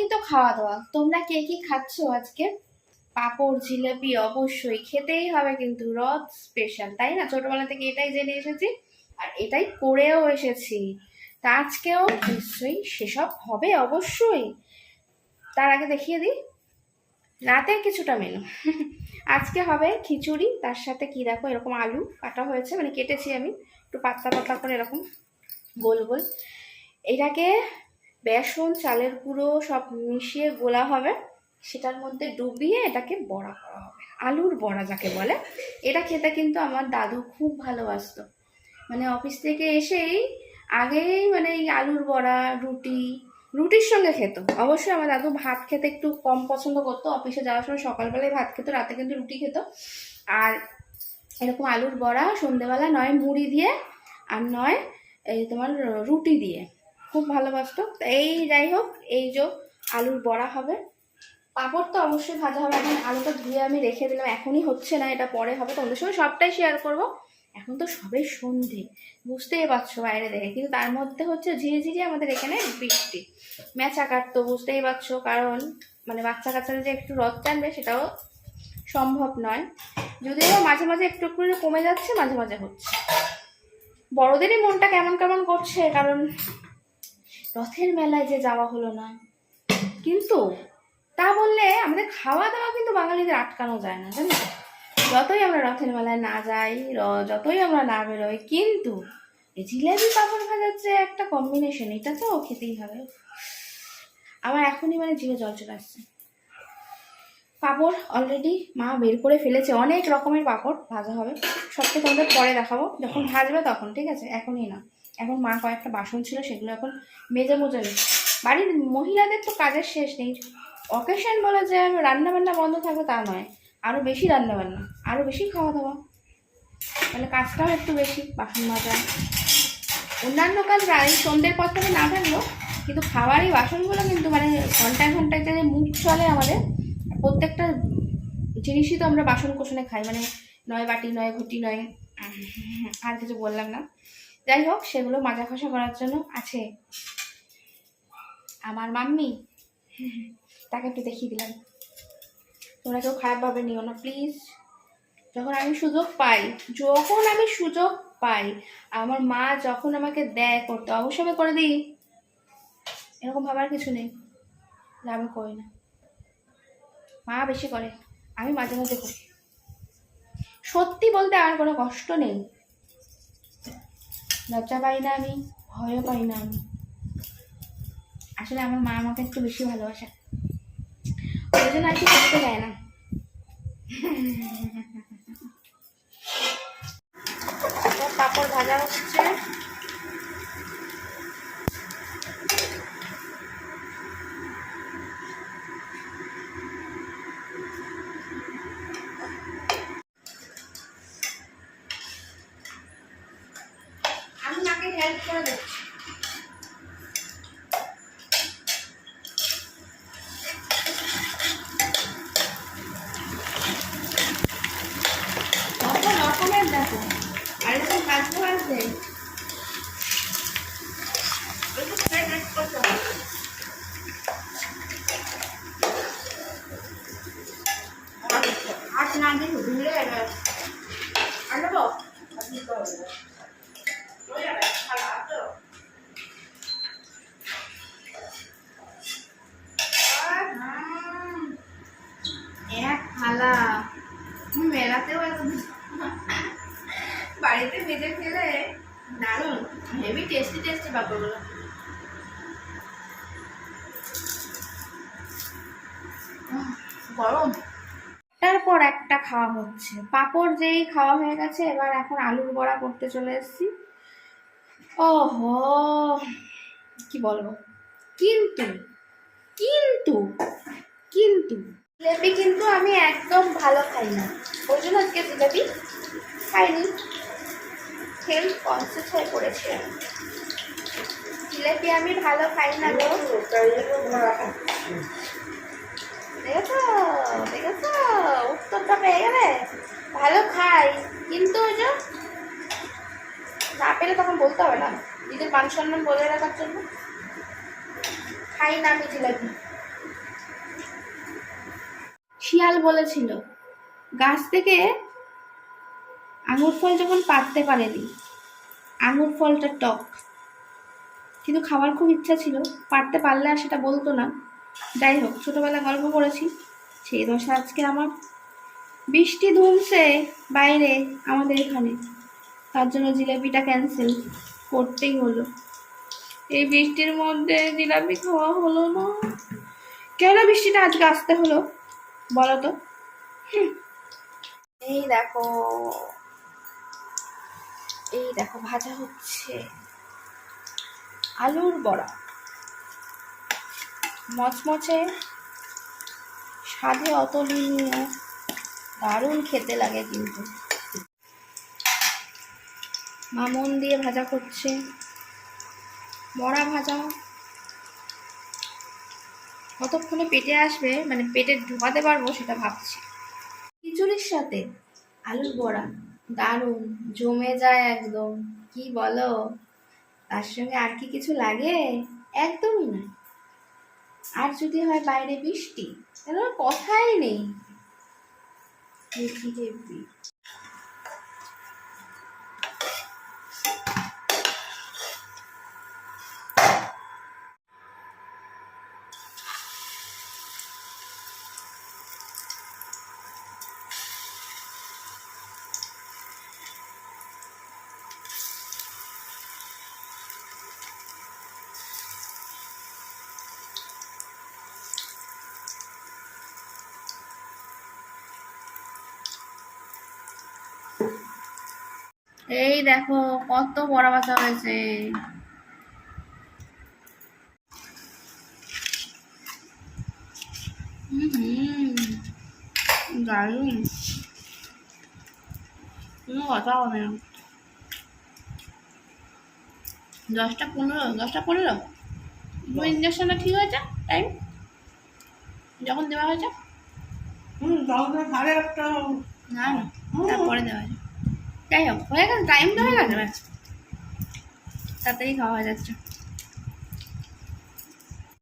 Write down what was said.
মানেই তো খাওয়া দাওয়া। তোমরা কে কি খাচ্ছ আজকে? পাঁপড় জিলাপি অবশ্যই খেতেই হবে, কিন্তু রথ স্পেশাল, তাই না? ছোটবেলা থেকে এটাই জেনে এসেছি আর এটাই করেও এসেছি। তা আজকেও নিশ্চয়ই সেসব হবে অবশ্যই। তার আগে দেখিয়ে দিই রাতের কিছুটা মেনু। আজকে হবে খিচুড়ি, তার সাথে কি দেখো এরকম আলু কাটা হয়েছে, মানে কেটেছি আমি একটু পাতলা পাতলা করে এরকম গোল গোল। এটাকে বেসন চালের গুঁড়ো সব মিশিয়ে গোলা হবে, সেটার মধ্যে ডুবিয়ে এটাকে বড়া করা হবে, আলুর বড়া যাকে বলে। এটা খেতে কিন্তু আমার দাদু খুব ভালোবাসতো, মানে অফিস থেকে এসেই আগেই মানে এই আলুর বড়া রুটির সঙ্গে খেত। অবশ্যই আমার দাদু ভাত খেতে একটু কম পছন্দ করতো, অফিসে যাওয়ার সময় সকালবেলায় ভাত খেত, রাতে কিন্তু রুটি খেত। আর এরকম আলুর বড়া সন্ধেবেলা নয় মুড়ি দিয়ে আর নয় এই তোমার রুটি দিয়ে খুব ভালোবাসতো। এই যাই হোক, এই যে আলুর বড়া হবে, পাঁপড় তো অবশ্যই ভাজা হবে। এখন আলুটা ধুয়ে আমি রেখে দিলাম, এখনই হচ্ছে না, এটা পরে হবে, তোমাদের সঙ্গে সবটাই শেয়ার করব। এখন তো সবে সন্ধে, বুঝতেই পারছো বাইরে দেখে, কিন্তু তার মধ্যে হচ্ছে ঝিরিঝিরি আমাদের এখানে বৃষ্টি, মেচা কাটতো, বুঝতেই পারছো। কারণ মানে বাচ্চা কাচ্চারা যে একটু রথ টানবে সেটাও সম্ভব নয়, যদিও মাঝে মাঝে একটু একটু কমে যাচ্ছে, মাঝে মাঝে হচ্ছে। বড়দেরই মনটা কেমন কেমন করছে, কারণ রথের মেলায় যে যাওয়া হলো না। কিন্তু তা বললে আমাদের খাওয়া দাওয়া কিন্তু বাঙালিদের আটকানো যায় না, জানো? যতই আমরা রথের মেলায় না যাই, যতই আমরা না বেরোই, কিন্তু এই জিলেবি পাঁপড় ভাজার যে একটা কম্বিনেশন, এটা তো খেতেই হবে। আমার এখনই মানে জিভে জল চলে আসছে। পাঁপড় অলরেডি মা বের করে ফেলেছে, অনেক রকমের পাঁপড় ভাজা হবে, সবকে তোমাদের পরে দেখাবো যখন ভাজবে তখন, ঠিক আছে? এখনই না। এখন মা কয়েকটা বাসন ছিল সেগুলো এখন মেজে মুজে নেই। বাড়ির মহিলাদের তো কাজের শেষ নেই। অকেশন বলে যে রান্না বান্না বন্ধ থাকবে তা নয়, আরও বেশি রান্না বান্না, আরও বেশি খাওয়া দাওয়া, মানে কাজটাও একটু বেশি, বাসন মাজা, অন্যান্য কাজ এই সন্ধ্যের পর থেকে না থাকলেও কিন্তু খাবার এই বাসনগুলো কিন্তু মানে ঘন্টায় ঘন্টায় যে মুখ চলে আমাদের, প্রত্যেকটা জিনিসই তো আমরা বাসন কোসনে খাই, মানে নয় বাটি নয় ঘটি নয়, আর কিছু বললাম না। যাই হোক, সেগুলো মাজা খসা করার জন্য আছে আমার মাম্মি, তাকে একটু দেখিয়ে দিলাম। তোমরা কেউ খারাপভাবে নিও না প্লিজ। যখন আমি সুযোগ পাই, আমার মা যখন আমাকে দেয় করতে, অবশ্যই আমি করে দিই, এরকম ভাবার কিছু নেই যে আমি করি না। মা বেশি করে, আমি মাঝে মাঝে করি। সত্যি বলতে আমার কোনো কষ্ট নেই, লজ্জা পাই না আমি, ভয়ও পাই না আমি। আসলে আমার মা আমাকে একটু বেশি ভালোবাসে, ওই জন্য আর কি করতে দেয় না। পাঁপড় ভাজা হচ্ছে, আমি মাকে হেল্প করে দিচ্ছি। কত রকমের দেখো, আর এরকম কাজতে কাজতে আট না দিন ঘুরে আনবো এক থালা মেলাতেও এত বাড়িতে ভেজে খেলে দারুণ, হেভি টেস্টি টেস্টি পাঁপড়গুলো। গরম, তারপর একটা খাওয়া হচ্ছে, পাঁপড় যেই খাওয়া হয়ে গেছে, এবার এখন আলুর বড়া করতে চলে এসেছি। ওহো, কি বলবো, কিন্তু কিন্তু কিন্তু জিলেপি কিন্তু আমি একদম ভালো খাই না, ওই জন্য আজকে জিলেপি খাইনি, হেলথ কনসিয়াস হয়ে পড়েছে। জিলেপি আমি ভালো খাই না গো, দেখেছো দেখেছো, উত্তরটা পেয়ে গেলে। ভালো খাই, কিন্তু ওই যে না পেলে তখন বলতে হবে না, নিজের মান সম্মান বজায় রাখার জন্য খাই না আমি জিলাপি। শিয়াল বলেছিল গাছ থেকে আঙুর ফল যখন পাড়তে পারেনি, আঙুর ফলটা টক, কিন্তু খাবার খুব ইচ্ছা ছিল, পারতে পারলে আর সেটা বলতো না। যাই হোক, ছোটবেলায় গল্প পড়েছি, সেই দশা আজকে আমার। বৃষ্টি ধুমছে বাইরে আমাদের এখানে, তার জন্য জিলাপিটা ক্যান্সেল করতেই হলো। এই বৃষ্টির মধ্যে জিলাপি খাওয়া হলো না। কেন বৃষ্টিটা আজকে আসতে হলো বলো তো? এই দেখো, এই দেখো ভাজা হচ্ছে আলুর বড়া, মচমচে, স্বাদে অতুলনীয়, দারুণ খেতে লাগে কিন্তু। মা মন দিয়ে ভাজা করছে, বড়া ভাজা কতক্ষণে পেটে আসবে, মানে পেটে ঢোকাতে পারবো সেটা ভাবছি। খিচুড়ির সাথে আলুর বড়া দারুণ জমে যায় একদম, কি বলো? তার সঙ্গে আর কি কিছু লাগে? একদমই না। আর যদি হয় বাইরে বৃষ্টি, তাহলে আর কথাই নেই। Heavy heavy. এই দেখো কত বড়া ভাজা হয়েছে। দারুণ, কোনো কথা হবে না। 10টা 15 তুমি ইঞ্জেকশনটা ঠিক হয়েছে টাইম যখন দেওয়া হয়েছে? না না, তারপরে দেওয়া হয়েছে। যাই হোক, হয়ে গেছে, টাইম তো হয়ে গেছে, ব্যাস তাড়াতাড়ি খাওয়া হয়ে যাচ্ছে।